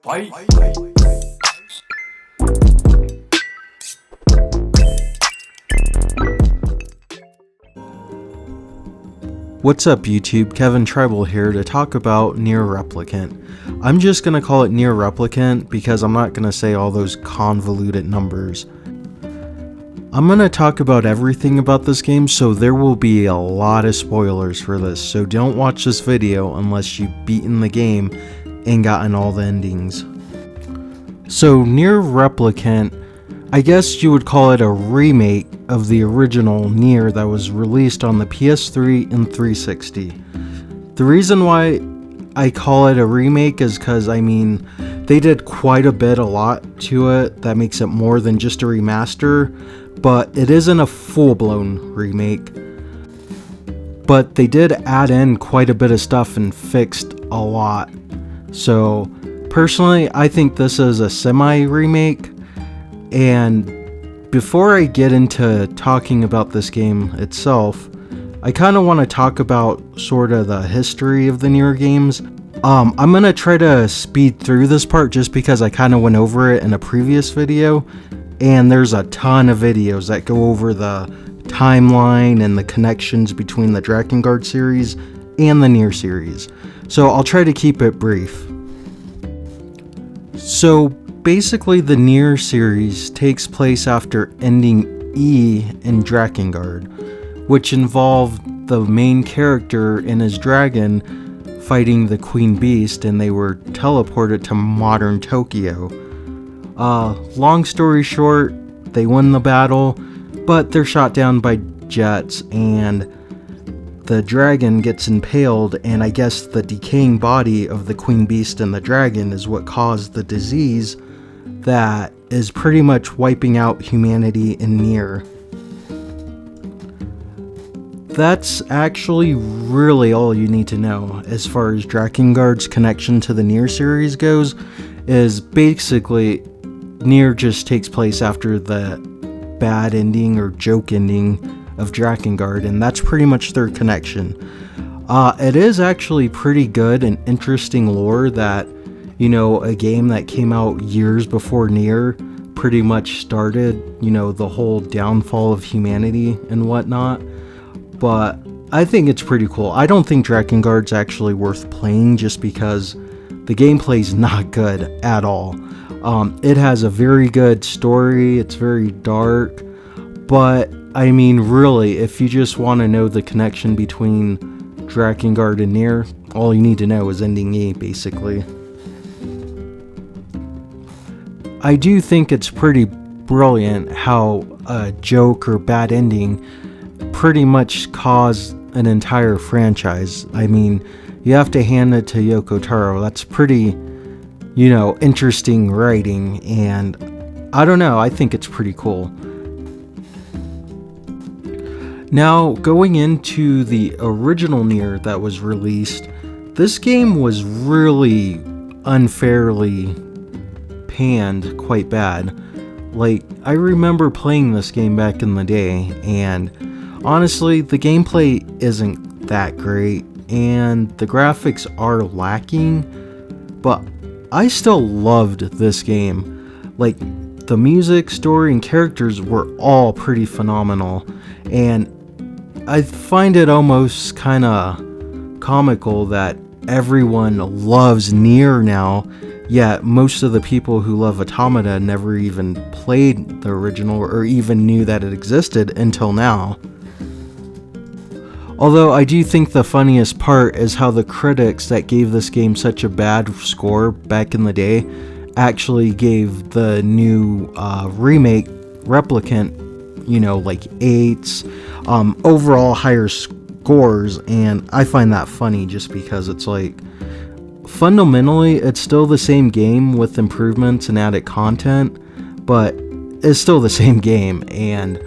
Fight. What's up YouTube, Kevin Tribal here to talk about Nier Replicant. I'm just going to call it Nier Replicant because I'm not going to say all those convoluted numbers. I'm going to talk about everything about this game, so there will be a lot of spoilers for this, so don't watch this video unless you've beaten the game and gotten all the endings. So Nier Replicant, I guess you would call it a remake of the original Nier that was released on the PS3 and 360. The reason why I call it a remake is because, they did quite a lot to it that makes it more than just a remaster, but it isn't a full-blown remake. But they did add in quite a bit of stuff and fixed a lot. So, personally, I think this is a semi-remake. And before I get into talking about this game itself, I kind of want to talk about sort of the history of the Nier games. I'm going to try to speed through this part just because I kind of went over it in a previous video, and there's a ton of videos that go over the timeline and the connections between the Drakengard series and the Nier series. So I'll try to keep it brief. So basically, the Nier series takes place after ending E in Drakengard, which involved the main character and his dragon fighting the Queen Beast, and they were teleported to modern Tokyo. Long story short, they win the battle, but they're shot down by jets, and the dragon gets impaled, and I guess the decaying body of the Queen Beast and the dragon is what caused the disease that is pretty much wiping out humanity in Nier. That's actually really all you need to know as far as Drakengard's connection to the Nier series goes, is basically Nier just takes place after the bad ending or joke ending of Drakengard, and that's pretty much their connection. It is actually pretty good and interesting lore that, a game that came out years before Nier pretty much started, the whole downfall of humanity and whatnot. But I think it's pretty cool. I don't think Drakengard's actually worth playing just because the gameplay's not good at all. It has a very good story, it's very dark, but really, if you just want to know the connection between Drakengard and Nier, all you need to know is ending E, basically. I do think it's pretty brilliant how a joke or bad ending pretty much caused an entire franchise. You have to hand it to Yoko Taro. That's pretty, interesting writing, and I don't know, I think it's pretty cool. Now, going into the original Nier that was released, this game was really unfairly panned quite bad. I remember playing this game back in the day, and honestly, the gameplay isn't that great, and the graphics are lacking, but I still loved this game. The music, story, and characters were all pretty phenomenal, and I find it almost kind of comical that everyone loves Nier now, yet most of the people who love Automata never even played the original or even knew that it existed until now. Although I do think the funniest part is how the critics that gave this game such a bad score back in the day actually gave the new remake Replicant, 8s, overall higher scores, and I find that funny just because it's fundamentally it's still the same game with improvements and added content, but it's still the same game, and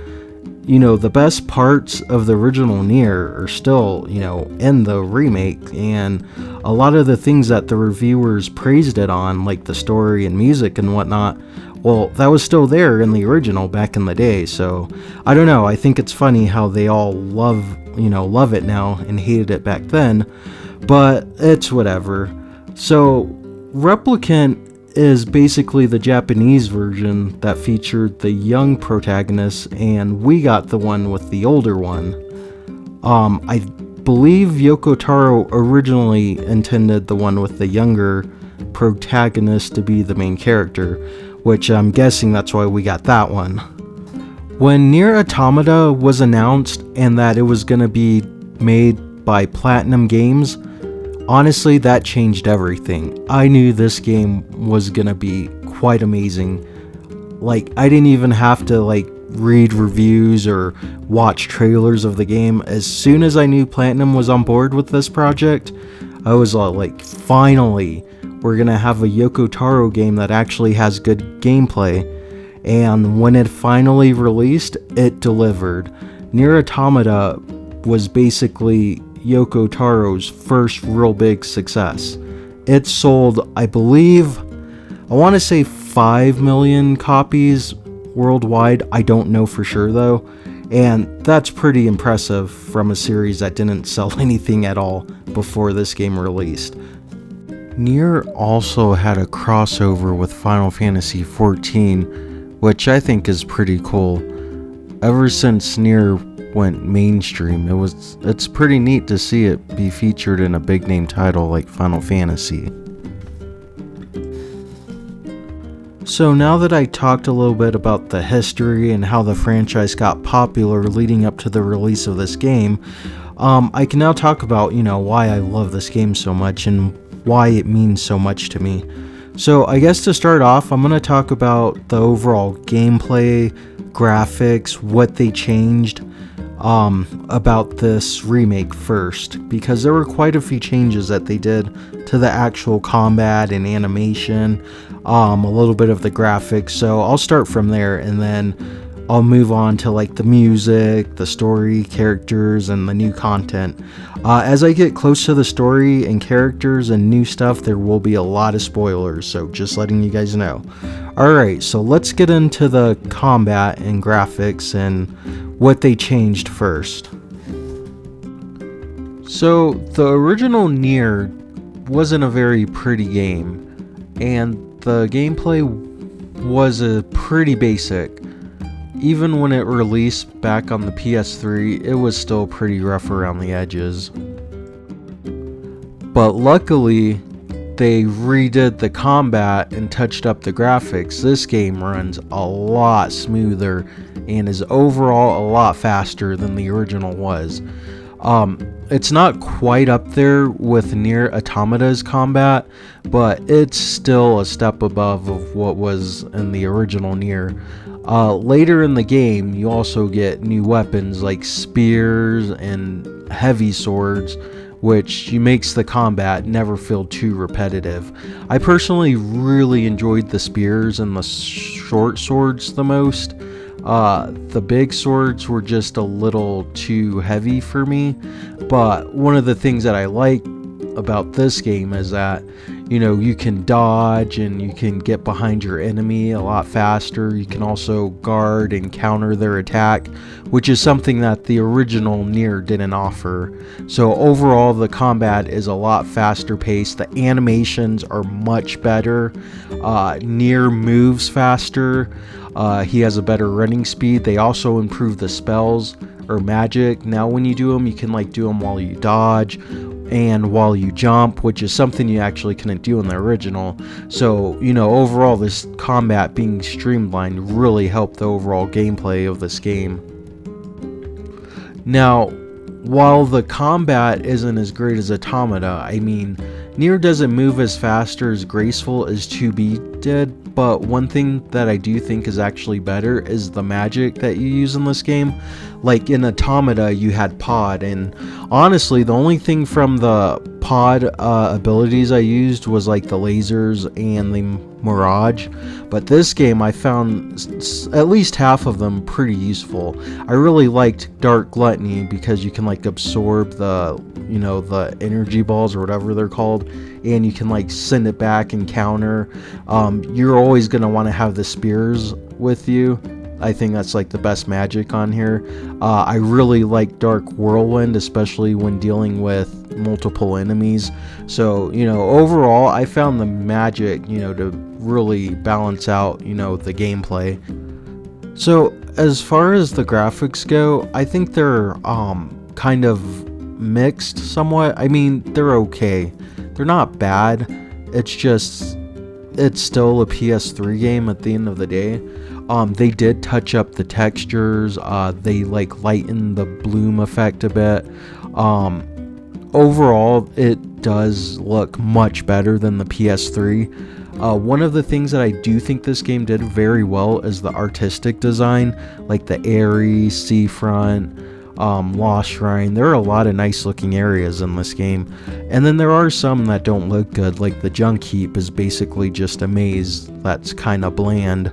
the best parts of the original Nier are still, in the remake, and a lot of the things that the reviewers praised it on, like the story and music and whatnot, well, that was still there in the original back in the day. So I don't know, I think it's funny how they all love it now and hated it back then, but it's whatever. So Replicant is basically the Japanese version that featured the young protagonist, and we got the one with the older one. I believe Yoko Taro originally intended the one with the younger protagonist to be the main character, which I'm guessing that's why we got that one. When Nier Automata was announced and that it was going to be made by Platinum Games, honestly, that changed everything. I knew this game was gonna be quite amazing. Like, I didn't even have to read reviews or watch trailers of the game. As soon as I knew Platinum was on board with this project, I was all like, finally, we're gonna have a Yoko Taro game that actually has good gameplay. And when it finally released, it delivered. Nier Automata was basically Yoko Taro's first real big success. It sold, I believe, I want to say 5 million copies worldwide. I don't know for sure though, and that's pretty impressive from a series that didn't sell anything at all before this game released. Nier also had a crossover with Final Fantasy XIV, which I think is pretty cool. Ever since Nier went mainstream, it's pretty neat to see it be featured in a big name title like Final Fantasy. So now that I talked a little bit about the history and how the franchise got popular leading up to the release of this game, I can now talk about, why I love this game so much and why it means so much to me. So I guess to start off, I'm going to talk about the overall gameplay, graphics, what they changed about this remake first, because there were quite a few changes that they did to the actual combat and animation, a little bit of the graphics. So I'll start from there and then I'll move on to the music, the story, characters, and the new content. As I get close to the story and characters and new stuff, there will be a lot of spoilers, so just letting you guys know. Alright, so let's get into the combat and graphics and what they changed first. So the original Nier wasn't a very pretty game, and the gameplay was pretty basic. Even when it released back on the PS3, it was still pretty rough around the edges. But luckily, they redid the combat and touched up the graphics. This game runs a lot smoother and is overall a lot faster than the original was. It's not quite up there with Nier Automata's combat, but it's still a step above of what was in the original Nier. Later in the game, you also get new weapons like spears and heavy swords, which makes the combat never feel too repetitive. I personally really enjoyed the spears and the short swords the most. The big swords were just a little too heavy for me, but one of the things that I like about this game is that you can dodge and you can get behind your enemy a lot faster. You can also guard and counter their attack, which is something that the original Nier didn't offer. So overall, the combat is a lot faster paced. The animations are much better. Nier moves faster. He has a better running speed. They also improved the spells or magic. Now when you do them, you can do them while you dodge and while you jump, which is something you actually couldn't do in the original. So, overall, this combat being streamlined really helped the overall gameplay of this game. Now, while the combat isn't as great as Automata, Nier doesn't move as fast or as graceful as 2B did, but one thing that I do think is actually better is the magic that you use in this game. Like in Automata, you had pod, and honestly, the only thing from the pod abilities I used was the lasers and the mirage, but this game I found at least half of them pretty useful. I really liked Dark Gluttony because you can absorb the the energy balls or whatever they're called, and you can send it back and counter. You're always going to want to have the spears with you, I think that's like the best magic on here. I really like Dark Whirlwind, especially when dealing with multiple enemies. So, overall, I found the magic, to really balance out, the gameplay. So, as far as the graphics go, I think they're kind of mixed somewhat. I mean, they're okay. They're not bad. It's still a PS3 game at the end of the day. They did touch up the textures. They like lighten the bloom effect a bit. Overall, it does look much better than the PS3. One of the things that I do think this game did very well is the artistic design, like the Airy, Seafront, Lost Shrine. There are a lot of nice looking areas in this game, and then there are some that don't look good, like the Junk Heap is basically just a maze that's kind of bland.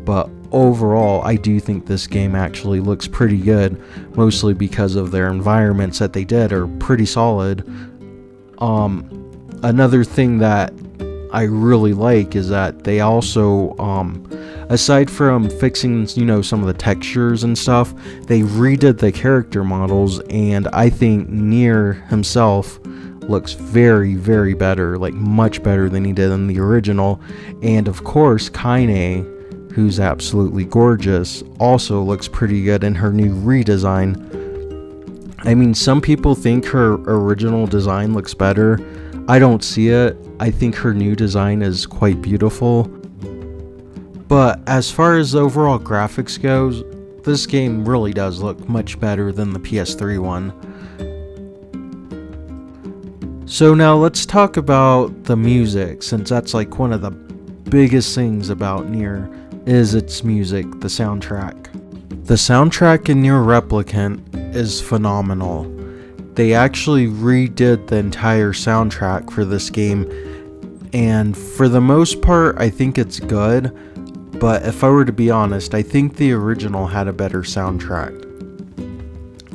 But overall, I do think this game actually looks pretty good, mostly because of their environments that they did are pretty solid. Another thing that I really like is that they also, aside from fixing, some of the textures and stuff, they redid the character models, and I think Nier himself looks very, very better, like much better than he did in the original. And of course, Kaine, who's absolutely gorgeous, also looks pretty good in her new redesign. I mean, some people think her original design looks better. I don't see it. I think her new design is quite beautiful. But as far as the overall graphics goes, this game really does look much better than the PS3 one. So now let's talk about the music, since that's like one of the biggest things about Nier is its music, the soundtrack. The soundtrack in Nier Replicant is phenomenal. They actually redid the entire soundtrack for this game, and for the most part, I think it's good, but if I were to be honest, I think the original had a better soundtrack.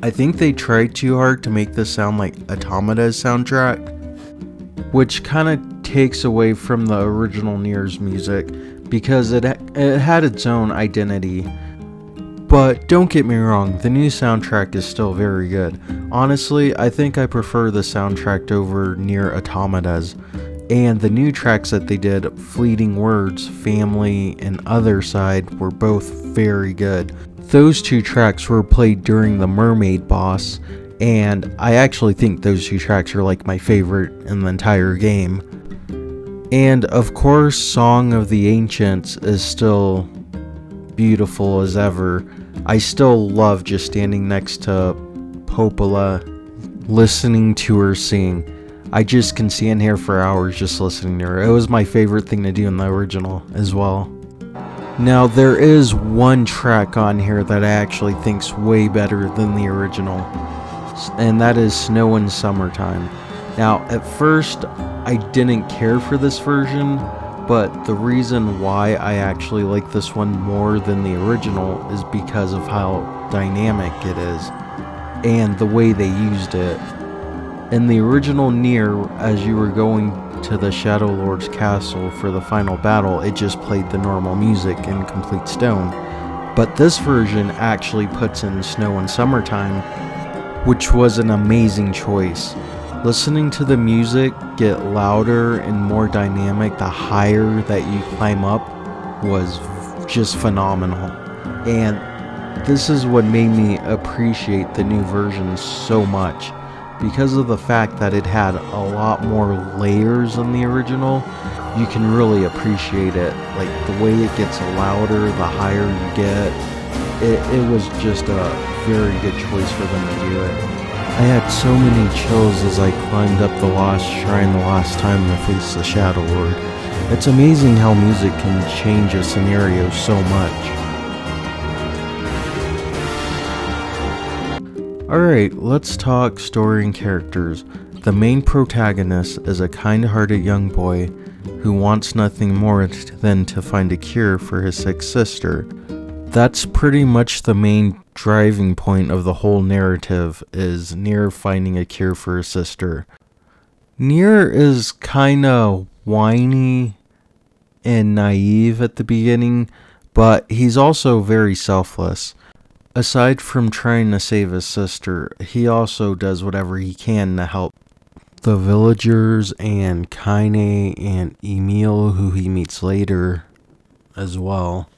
I think they tried too hard to make this sound like Automata's soundtrack, which kind of takes away from the original Nier's music, because it had its own identity. But don't get me wrong, the new soundtrack is still very good. Honestly, I think I prefer the soundtrack over Nier Automata's. And the new tracks that they did, Fleeting Words, Family, and Other Side, were both very good. Those two tracks were played during the Mermaid boss, and I actually think those two tracks are like my favorite in the entire game. And of course, Song of the Ancients is still beautiful as ever. I still love just standing next to Popola, listening to her sing. I just can stand here for hours just listening to her. It was my favorite thing to do in the original as well. Now, there is one track on here that I actually think's way better than the original, and that is Snow in Summertime. Now, at first, I didn't care for this version, but the reason why I actually like this one more than the original is because of how dynamic it is, and the way they used it. In the original Nier, as you were going to the Shadow Lord's castle for the final battle, it just played the normal music in complete stone. But this version actually puts in Snow in Summertime, which was an amazing choice. Listening to the music get louder and more dynamic the higher that you climb up was just phenomenal. And this is what made me appreciate the new version so much. Because of the fact that it had a lot more layers than the original, you can really appreciate it. Like the way it gets louder, the higher you get. It was just a very good choice for them to do it. I had so many chills as I climbed up the Lost Shrine the last time to face the Shadow Lord. It's amazing how music can change a scenario so much. Alright, let's talk story and characters. The main protagonist is a kind-hearted young boy who wants nothing more than to find a cure for his sick sister. That's pretty much the main driving point of the whole narrative, is Nier finding a cure for his sister. Nier is kinda whiny and naive at the beginning, but he's also very selfless. Aside from trying to save his sister, he also does whatever he can to help the villagers and Kaine and Emil, who he meets later as well.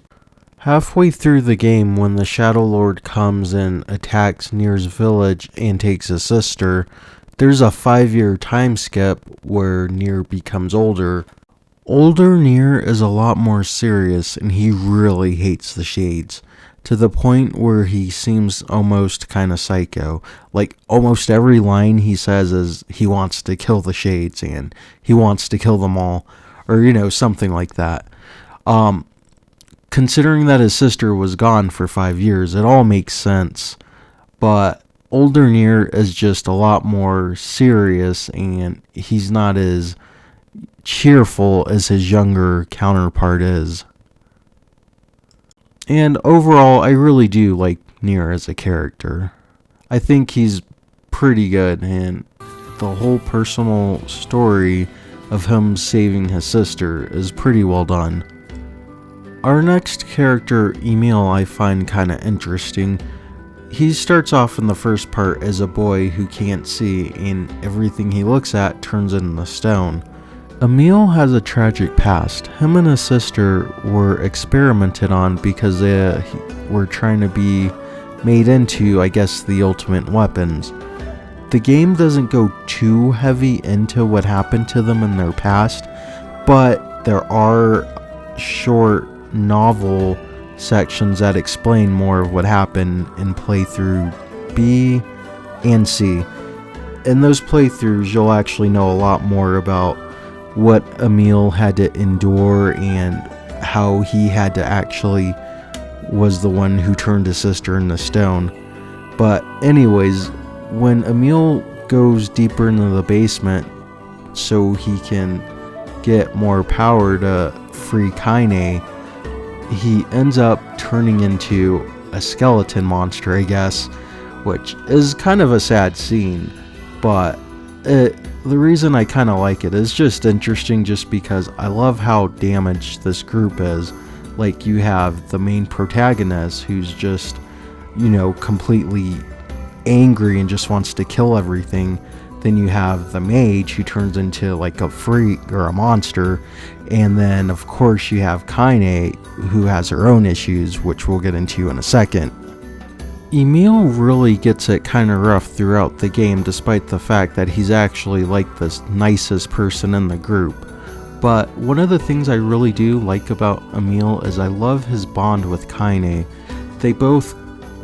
Halfway through the game, when the Shadow Lord comes and attacks Nier's village and takes his sister, there's a 5-year time skip where Nier becomes older. Older Nier is a lot more serious, and he really hates the Shades, to the point where he seems almost kind of psycho. Like, almost every line he says is he wants to kill the Shades, and he wants to kill them all, or, something like that. Considering that his sister was gone for 5 years, it all makes sense. But older Nier is just a lot more serious, and he's not as cheerful as his younger counterpart is. And overall, I really do like Nier as a character. I think he's pretty good, and the whole personal story of him saving his sister is pretty well done. Our next character, Emil, I find kind of interesting. He starts off in the first part as a boy who can't see, and everything he looks at turns into stone. Emil has a tragic past. Him and his sister were experimented on because they were trying to be made into, I guess, the ultimate weapons. The game doesn't go too heavy into what happened to them in their past, but there are short novel sections that explain more of what happened in playthrough B and C. In those playthroughs, you'll actually know a lot more about what Emil had to endure and how he had to actually was the one who turned his sister into stone. But anyways, when Emil goes deeper into the basement so he can get more power to free Kaine, he ends up turning into a skeleton monster, I guess, which is kind of a sad scene, but the reason I kind of like it is just interesting just because I love how damaged this group is. Like, you have the main protagonist who's just, completely angry and just wants to kill everything. Then you have the mage who turns into like a freak or a monster. And then, of course, you have Kaine who has her own issues, which we'll get into in a second. Emil really gets it kind of rough throughout the game, despite the fact that he's actually like the nicest person in the group. But one of the things I really do like about Emil is I love his bond with Kaine. They both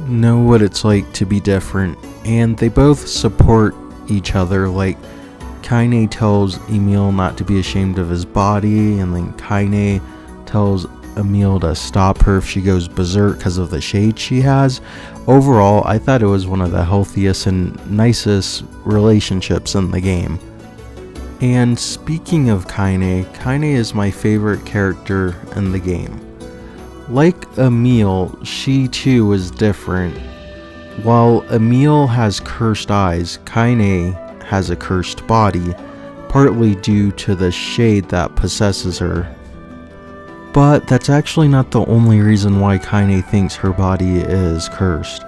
know what it's like to be different, and they both support each other. Like, Kaine tells Emil not to be ashamed of his body, and then Kaine tells Emil to stop her if she goes berserk because of the shade she has. Overall, I thought it was one of the healthiest and nicest relationships in the game. And speaking of Kaine is my favorite character in the game. Like Emil, she too is different. While Emil has cursed eyes, Kaine has a cursed body, partly due to the shade that possesses her. But that's actually not the only reason why Kaine thinks her body is cursed.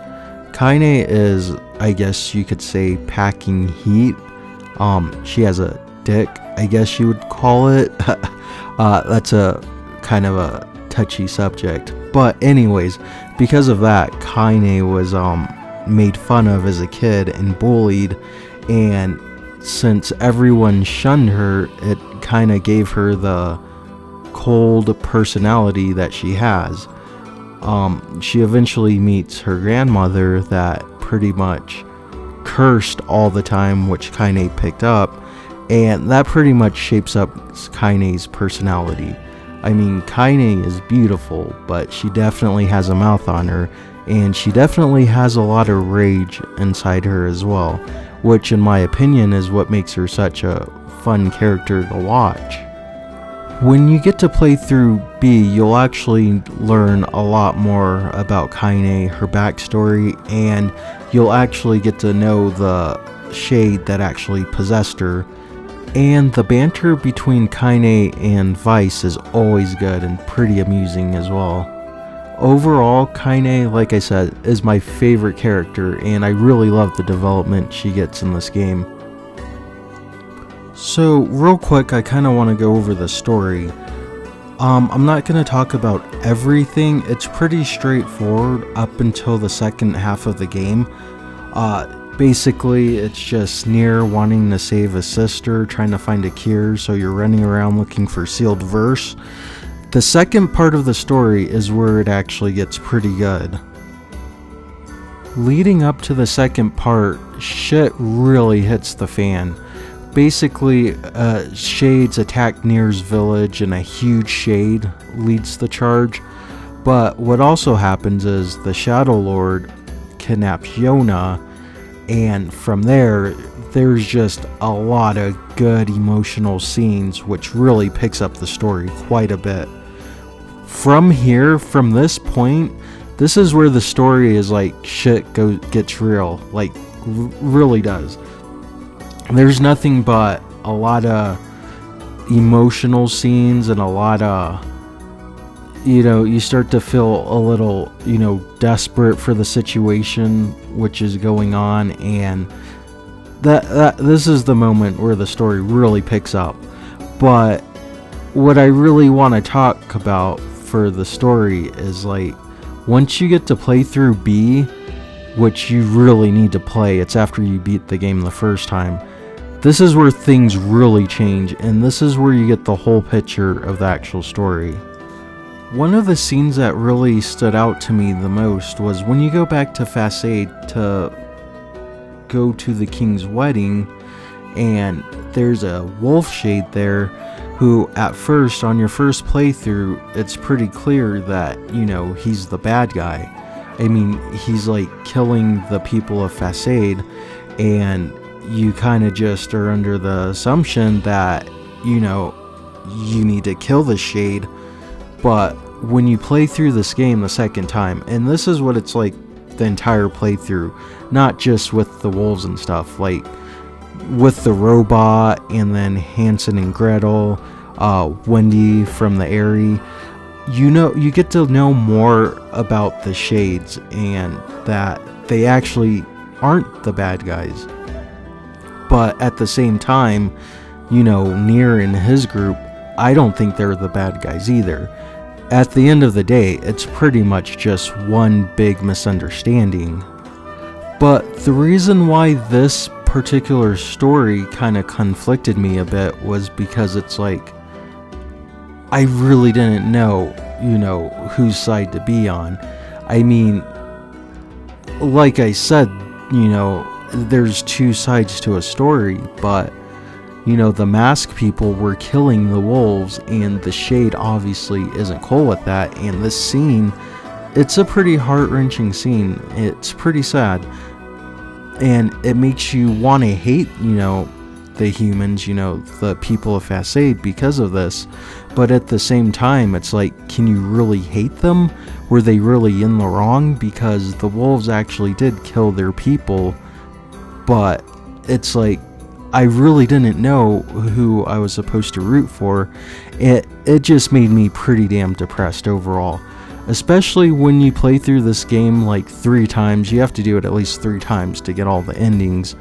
Kaine is, I guess you could say, packing heat. She has a dick, I guess you would call it. That's a kind of a touchy subject. But anyways, because of that, Kaine was made fun of as a kid and bullied, and since everyone shunned her, it kind of gave her the cold personality that she has. She eventually meets her grandmother that pretty much cursed all the time, which Kaine picked up, and that pretty much shapes up Kaine's personality. I mean, Kaine is beautiful, but she definitely has a mouth on her, and she definitely has a lot of rage inside her as well, which in my opinion is what makes her such a fun character to watch. When you get to play through B, you'll actually learn a lot more about Kaine, her backstory, and you'll actually get to know the shade that actually possessed her. And the banter between Kaine and Vice is always good and pretty amusing as well. Overall, Kaine, like I said, is my favorite character, and I really love the development she gets in this game. So, real quick, I kind of want to go over the story. I'm not going to talk about everything. It's pretty straightforward up until the second half of the game. Basically, it's just Nier wanting to save his sister, trying to find a cure, so you're running around looking for sealed verse. The second part of the story is where it actually gets pretty good. Leading up to the second part, shit really hits the fan. Basically, shades attack Nier's village and a huge shade leads the charge. But what also happens is the Shadow Lord kidnaps Yona, and from there's just a lot of good emotional scenes, which really picks up the story quite a bit. From this point, this is where the story is like shit gets real, like really does. There's nothing but a lot of emotional scenes and a lot of, you start to feel a little, desperate for the situation which is going on, and this is the moment where the story really picks up. But what I really want to talk about for the story is, like, once you get to play through B, which you really need to play, it's after you beat the game the first time, this is where things really change, and this is where you get the whole picture of the actual story. One of the scenes that really stood out to me the most was when you go back to Facade to go to the king's wedding, and there's a wolf shade there who, at first, on your first playthrough, it's pretty clear that, he's the bad guy. I mean, he's like killing the people of Facade, and you kind of just are under the assumption that, you need to kill the shade. But when you play through this game the second time, and this is what it's like the entire playthrough, not just with the wolves and stuff, like with the robot, and then Hansel and Gretel, Wendy from the Airy, you get to know more about the shades, and that they actually aren't the bad guys. But at the same time, Nier and his group, I don't think they're the bad guys either. At the end of the day, it's pretty much just one big misunderstanding. But the reason why this particular story kind of conflicted me a bit was because it's like, I really didn't know, whose side to be on. I mean, like I said, there's two sides to a story, but the mask people were killing the wolves, and the shade obviously isn't cool with that. And this scene, it's a pretty heart-wrenching scene. It's pretty sad, and it makes you want to hate the humans, the people of Facade, because of this. But at the same time, it's like, can you really hate them? Were they really in the wrong? Because the wolves actually did kill their people. But it's like, I really didn't know who I was supposed to root for. It just made me pretty damn depressed overall. Especially when you play through this game like 3 times. You have to do it at least 3 times to get all the endings.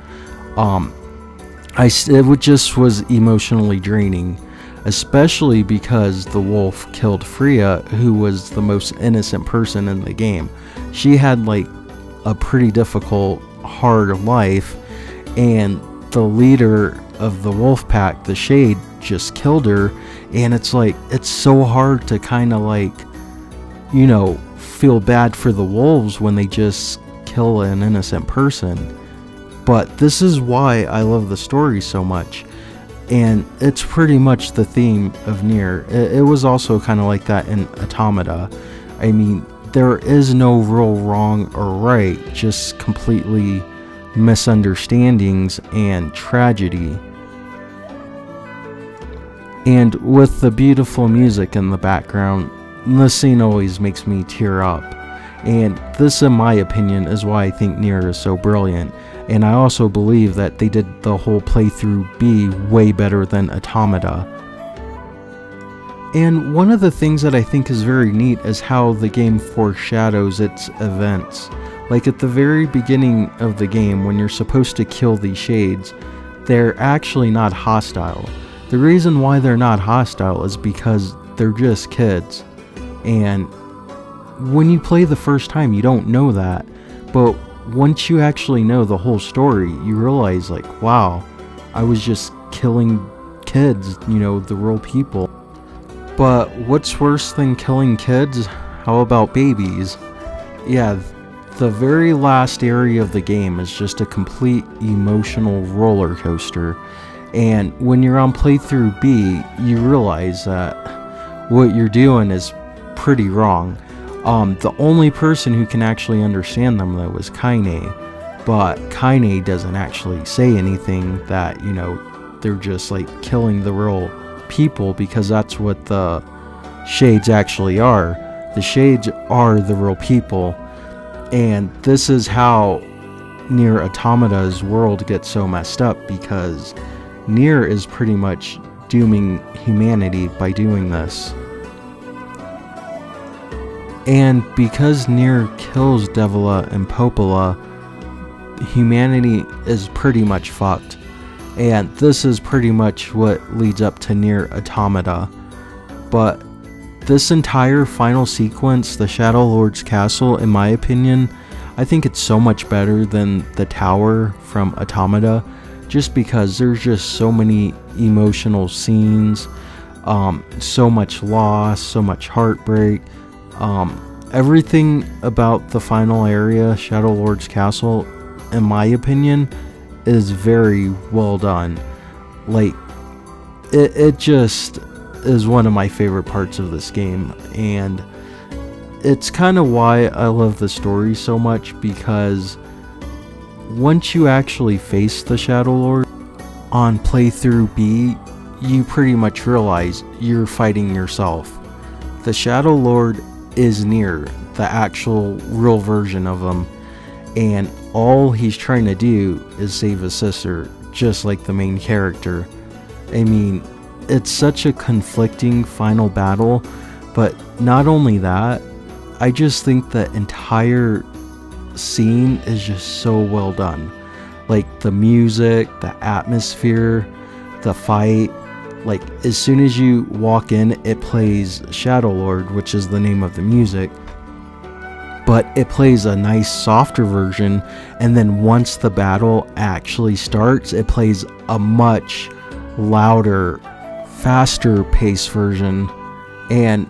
It just was emotionally draining. Especially because the wolf killed Freya, who was the most innocent person in the game. She had like a pretty difficult, hard life, and the leader of the wolf pack, the Shade, just killed her. And it's like, it's so hard to kind of like, feel bad for the wolves when they just kill an innocent person. But this is why I love the story so much, and it's pretty much the theme of Nier. It was also kind of like that in Automata. I mean, there is no real wrong or right, just completely misunderstandings and tragedy. And with the beautiful music in the background, the scene always makes me tear up. And this, in my opinion, is why I think Nier is so brilliant. And I also believe that they did the whole playthrough B way better than Automata. And one of the things that I think is very neat is how the game foreshadows its events. Like at the very beginning of the game, when you're supposed to kill these shades, they're actually not hostile. The reason why they're not hostile is because they're just kids. And when you play the first time, you don't know that. But once you actually know the whole story, you realize like, wow, I was just killing kids, the real people. But what's worse than killing kids? How about babies? Yeah, the very last area of the game is just a complete emotional roller coaster. And when you're on playthrough B, you realize that what you're doing is pretty wrong. The only person who can actually understand them though is Kaine. But Kaine doesn't actually say anything that, they're just like killing the real people, because that's what the shades actually are. The shades are the real people, and this is how Nier Automata's world gets so messed up, because Nier is pretty much dooming humanity by doing this. And because Nier kills Devila and Popola, humanity is pretty much fucked. And this is pretty much what leads up to Nier Automata. But this entire final sequence, the Shadow Lord's castle, in my opinion, I think it's so much better than the tower from Automata, just because there's just so many emotional scenes, so much loss, so much heartbreak. Everything about the final area, Shadow Lord's castle, in my opinion, is very well done. Like, it just is one of my favorite parts of this game, and it's kind of why I love the story so much, because once you actually face the Shadow Lord on playthrough B, you pretty much realize you're fighting yourself. The Shadow Lord is Nier, the actual real version of him, and all he's trying to do is save his sister, just like the main character. I mean, it's such a conflicting final battle, but not only that, I just think the entire scene is just so well done. Like the music, the atmosphere, the fight. Like as soon as you walk in, it plays Shadow Lord, which is the name of the music, but it plays a nice softer version, and then once the battle actually starts, it plays a much louder, faster paced version, and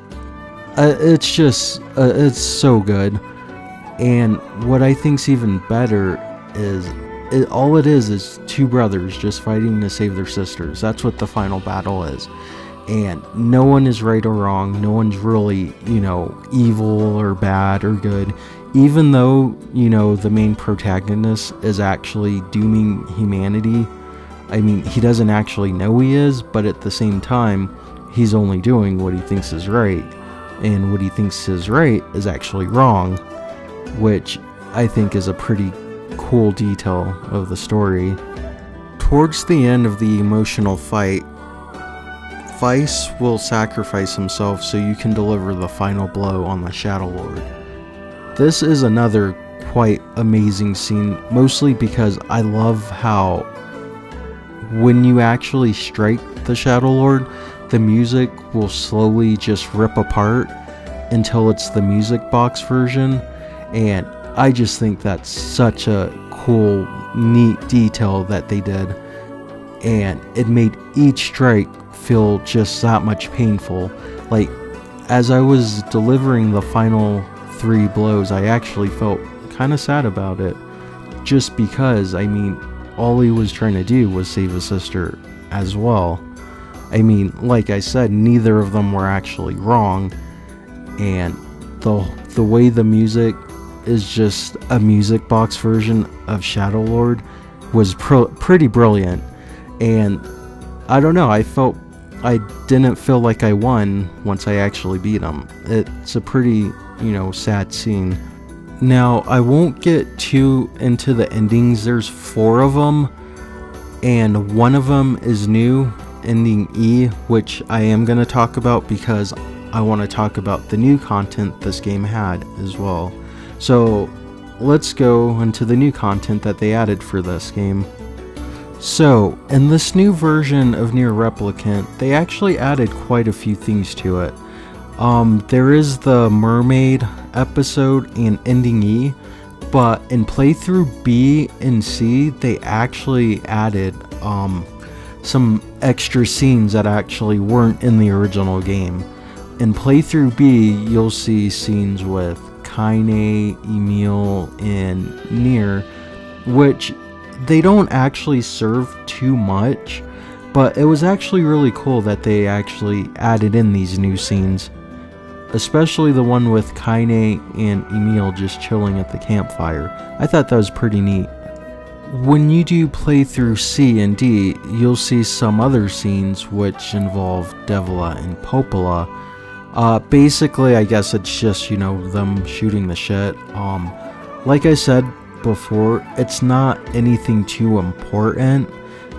it's just it's so good. And what I think's even better is all it is two brothers just fighting to save their sisters. That's what the final battle is. And no one is right or wrong. No one's really, evil or bad or good. Even though, the main protagonist is actually dooming humanity. I mean, he doesn't actually know he is, but at the same time, he's only doing what he thinks is right. And what he thinks is right is actually wrong, which I think is a pretty cool detail of the story. Towards the end of the emotional fight, Vice will sacrifice himself so you can deliver the final blow on the Shadow Lord. This is another quite amazing scene, mostly because I love how when you actually strike the Shadow Lord, the music will slowly just rip apart until it's the music box version, and I just think that's such a cool, neat detail that they did, and it made each strike feel just that much painful. Like, as I was delivering the final 3 blows, I actually felt kind of sad about it, just because, I mean, all he was trying to do was save his sister as well. I mean, like I said, neither of them were actually wrong, and the way the music is just a music box version of Shadow Lord was pretty brilliant. And I don't know, I didn't feel like I won once I actually beat him. It's a pretty, sad scene. Now, I won't get too into the endings. There's 4 of them, and one of them is new, ending E, which I am going to talk about because I want to talk about the new content this game had as well. So let's go into the new content that they added for this game. So in this new version of Nier Replicant, they actually added quite a few things to it. There is the Mermaid episode and ending E, but in playthrough B and C, they actually added some extra scenes that actually weren't in the original game. In playthrough B, you'll see scenes with Kaine, Emil, and Nier, which they don't actually serve too much, but it was actually really cool that they actually added in these new scenes, especially the one with Kaine and Emil just chilling at the campfire. I thought that was pretty neat. When you do play through C and D, you'll see some other scenes which involve Devila and Popola. Basically, I guess it's just, them shooting the shit. Like I said before, it's not anything too important,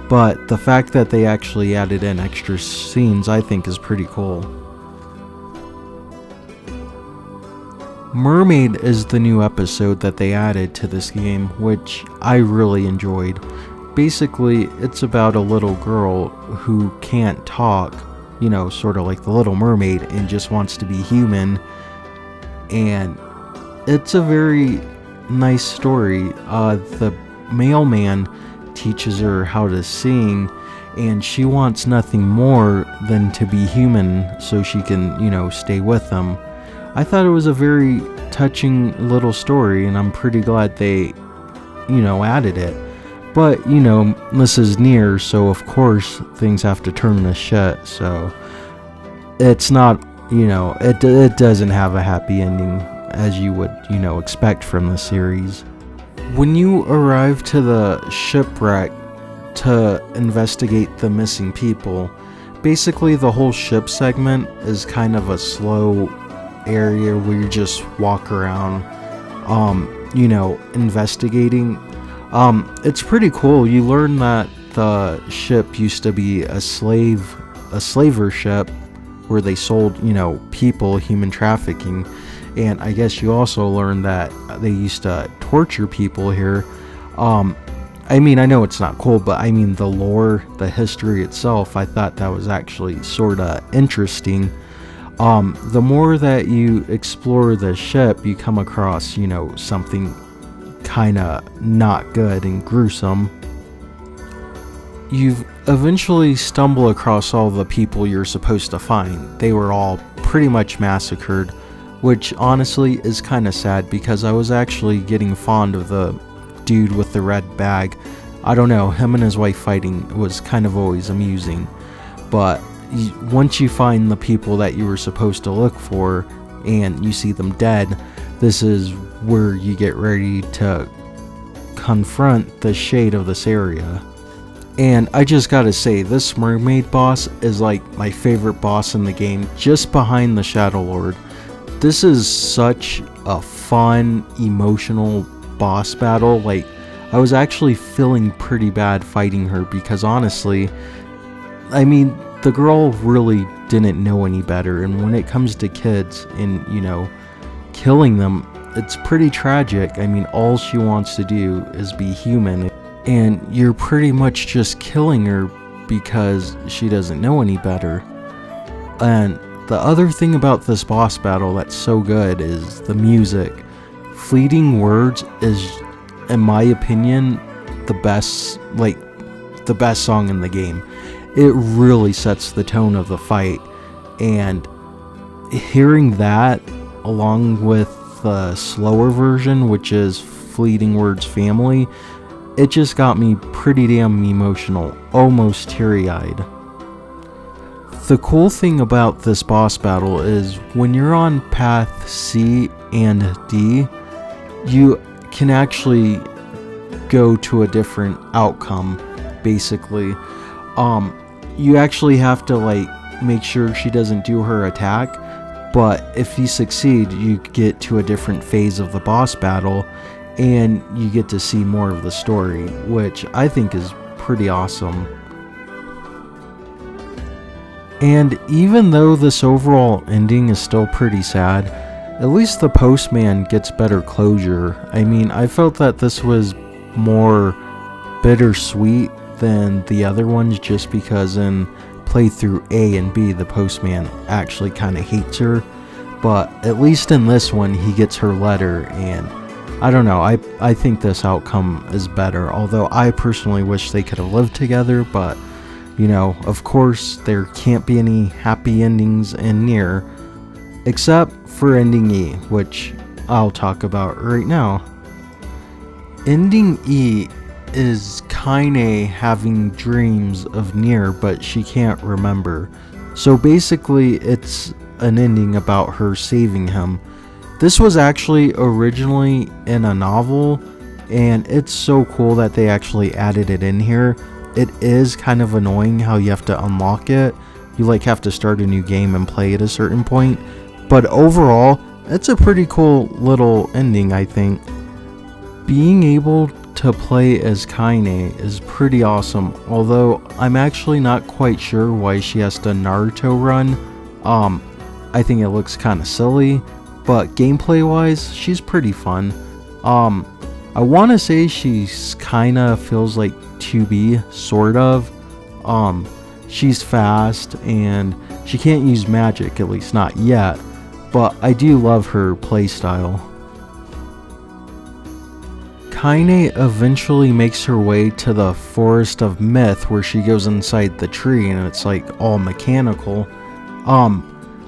but the fact that they actually added in extra scenes I think is pretty cool. Mermaid is the new episode that they added to this game, which I really enjoyed. Basically, it's about a little girl who can't talk, sort of like the Little Mermaid, and just wants to be human. And it's a very nice story. The mailman teaches her how to sing, and she wants nothing more than to be human so she can, stay with them. I thought it was a very touching little story, and I'm pretty glad they, added it. But, this is Nier, so of course things have to turn to shit, so it's not, it doesn't have a happy ending as you would, expect from the series. When you arrive to the shipwreck to investigate the missing people, basically the whole ship segment is kind of a slow area where you just walk around, investigating. It's pretty cool. You learn that the ship used to be a slaver ship where they sold, people, human trafficking. And I guess you also learn that they used to torture people here. I know it's not cool, but the lore, the history itself, I thought that was actually sort of interesting. The more that you explore the ship, you come across, something kind of not good and gruesome. You eventually stumble across all the people you're supposed to find. They were all pretty much massacred, which honestly is kind of sad because I was actually getting fond of the dude with the red bag. I don't know, him and his wife fighting was kind of always amusing, but once you find the people that you were supposed to look for and you see them dead, this is where you get ready to confront the shade of this area. And I just gotta say, this Mermaid boss is like my favorite boss in the game, just behind the Shadow Lord. This is such a fun, emotional boss battle. Like, I was actually feeling pretty bad fighting her because honestly, the girl really didn't know any better, and when it comes to kids and, killing them, it's pretty tragic. All she wants to do is be human, and you're pretty much just killing her because she doesn't know any better. And the other thing about this boss battle that's so good is the music. Fleeting Words is, in my opinion, the best song in the game. It really sets the tone of the fight, and hearing that along with the slower version, which is Fleeting Words Family, it just got me pretty damn emotional, almost teary-eyed. The cool thing about this boss battle is when you're on path C and D, you can actually go to a different outcome, basically. You actually have to make sure she doesn't do her attack, but if you succeed, you get to a different phase of the boss battle and you get to see more of the story, which I think is pretty awesome. And even though this overall ending is still pretty sad, at least the postman gets better closure. I mean, I felt that this was more bittersweet than the other ones just because in playthrough A and B, the postman actually kind of hates her. But at least in this one, he gets her letter, and I don't know, I think this outcome is better. Although I personally wish they could have lived together, but you know, of course, there can't be any happy endings in Nier, except for ending E, which I'll talk about right now. Ending E is Kaine having dreams of Nier, but she can't remember. So basically, it's an ending about her saving him. This was actually originally in a novel, and it's so cool that they actually added it in here. It is kind of annoying how you have to unlock it. You like have to start a new game and play at a certain point. But overall, it's a pretty cool little ending, I think. Being able to play as Kaine is pretty awesome, although I'm actually not quite sure why she has to Naruto run. I think it looks kind of silly, but gameplay wise, she's pretty fun. I want to say she's kind of feels like 2B, sort of. She's fast and she can't use magic, at least not yet, but I do love her playstyle. Kaine eventually makes her way to the Forest of Myth, where she goes inside the tree and it's like all mechanical.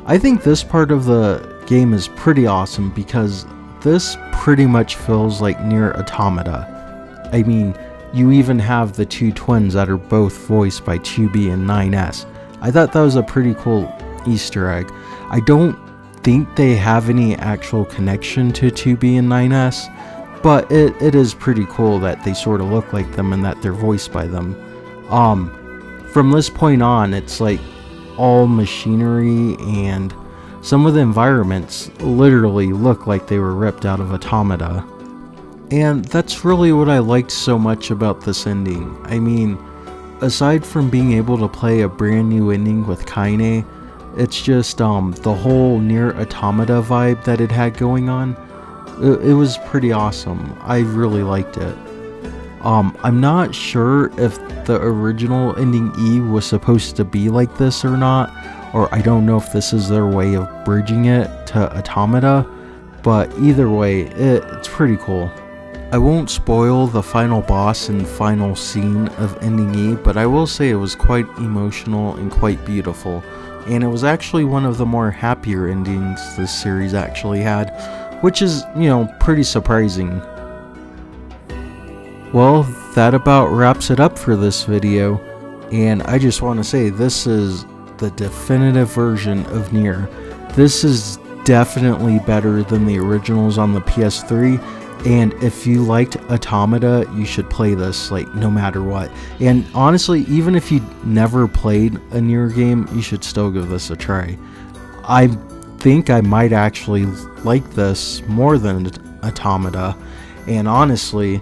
I think this part of the game is pretty awesome because this pretty much feels like Nier Automata. I mean, you even have the two twins that are both voiced by 2B and 9S. I thought that was a pretty cool Easter egg. I don't think they have any actual connection to 2B and 9S, but it is pretty cool that they sort of look like them and that they're voiced by them. From this point on, it's like all machinery, and some of the environments literally look like they were ripped out of Automata. And that's really what I liked so much about this ending. I mean, aside from being able to play a brand new ending with Kaine, it's just the whole Nier Automata vibe that it had going on. It was pretty awesome. I really liked it. I'm not sure if the original ending E was supposed to be like this or not, or I don't know if this is their way of bridging it to Automata, but either way, it's pretty cool. I won't spoil the final boss and final scene of ending E, but I will say it was quite emotional and quite beautiful, and it was actually one of the more happier endings this series actually had, which is, you know, pretty surprising. Well, that about wraps it up for this video, and I just want to say this is the definitive version of Nier. This is definitely better than the originals on the PS3, and if you liked Automata, you should play this, like, no matter what. And honestly, even if you never played a Nier game, you should still give this a try. I think I might actually like this more than Automata, and honestly,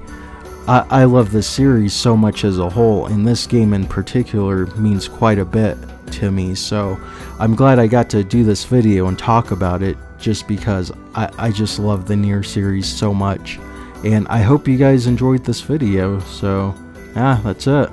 I love this series so much as a whole, and this game in particular means quite a bit to me, so I'm glad I got to do this video and talk about it, just because I just love the Nier series so much. And I hope you guys enjoyed this video, so yeah, that's it.